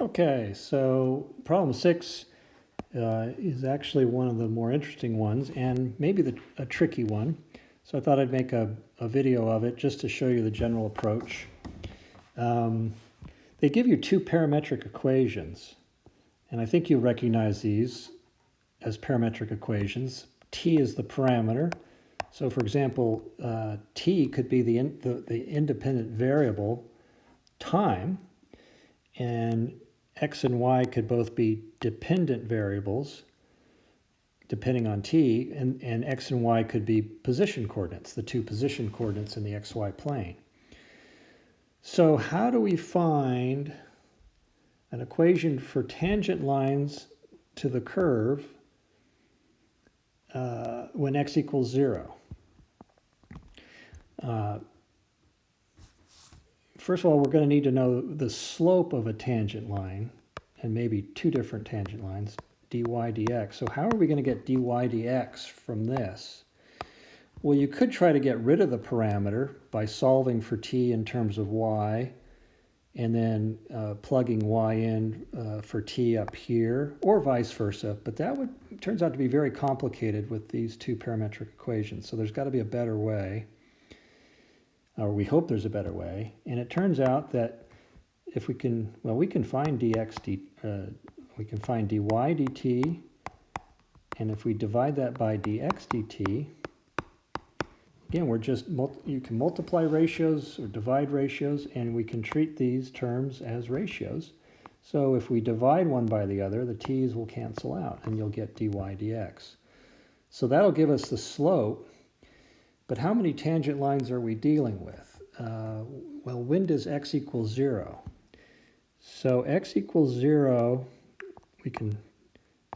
Okay, so problem 6 is actually one of the more interesting ones and maybe a tricky one. So I thought I'd make a video of it just to show you the general approach. They give you two parametric equations, and I think you recognize these as parametric equations. T is the parameter. So for example, T could be the independent variable time, and X and Y could both be dependent variables depending on T, and X and Y could be position coordinates, the two position coordinates in the XY plane. So how do we find an equation for tangent lines to the curve when X equals 0? First of all, we're going to need to know the slope of a tangent line, and maybe two different tangent lines, dy dx. So how are we going to get dy dx from this? Well, you could try to get rid of the parameter by solving for t in terms of y, and then plugging y in for t up here, or vice versa. But that turns out to be very complicated with these two parametric equations. So there's got to be a better way, or we hope there's a better way. And it turns out that if we can, well, we can find we can find dy dt, and if we divide that by dx dt, again, you can multiply ratios or divide ratios, and we can treat these terms as ratios. So if we divide one by the other, the t's will cancel out, and you'll get dy dx. So that'll give us the slope. But how many tangent lines are we dealing with? Well, when does x equal 0? So x equals 0, we can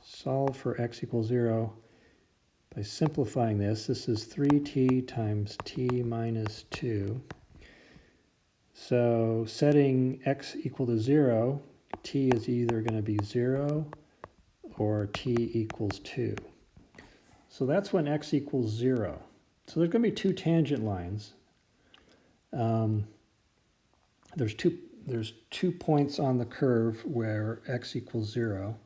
solve for x equals 0 by simplifying this. This is 3t times t minus 2. So setting x equal to 0, t is either going to be 0 or t equals 2. So that's when x equals 0. So there's going to be two tangent lines. There's two points on the curve where x equals 0.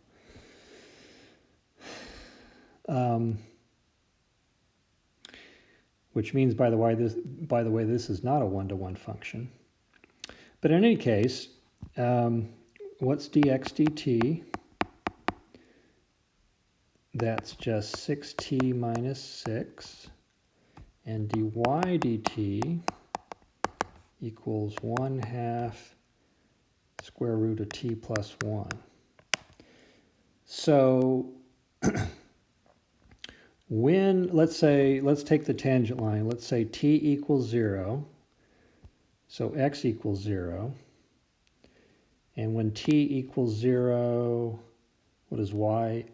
Which means, by the way, this is not a one-to-one function. But in any case, what's dx dt? That's just 6t minus 6. And dy dt equals 1/2 square root of t plus 1. So let's take the tangent line. Let's say t equals 0. So x equals 0. And when t equals 0, what is y?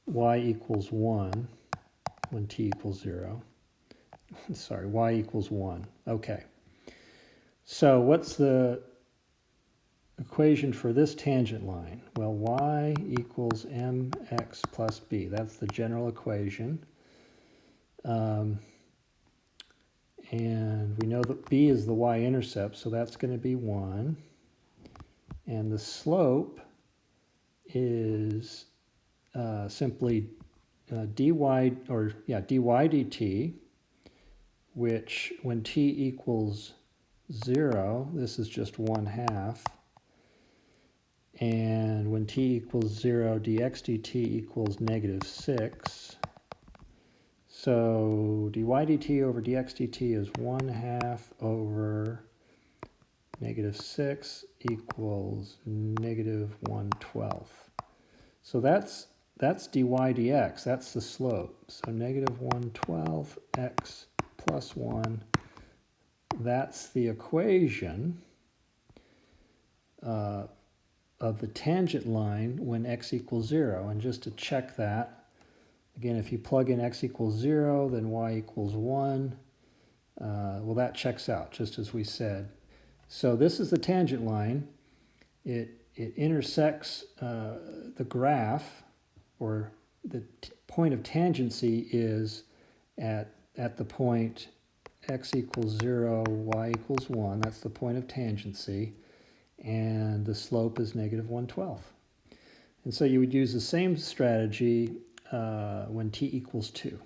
Y equals 1 when t equals 0. Sorry, y equals 1. Okay. So what's the equation for this tangent line? Well, y equals mx plus b. That's the general equation. And we know that b is the y-intercept, so that's going to be 1. And the slope is simply dy dt, which when t equals 0, this is just 1/2. And when t equals 0, dx dt equals -6. So dy dt over dx dt is 1/2 over -6 equals -1/12. So that's dy dx, that's the slope. So -1/12 x plus 1, that's the equation of the tangent line when x equals 0. And just to check that, again, if you plug in x equals 0, then y equals 1. Well, that checks out, just as we said. So this is the tangent line. It intersects the graph, or the point of tangency is at the point x equals 0, y equals 1. That's the point of tangency. and the slope is negative 1/12. And so you would use the same strategy when t equals 2.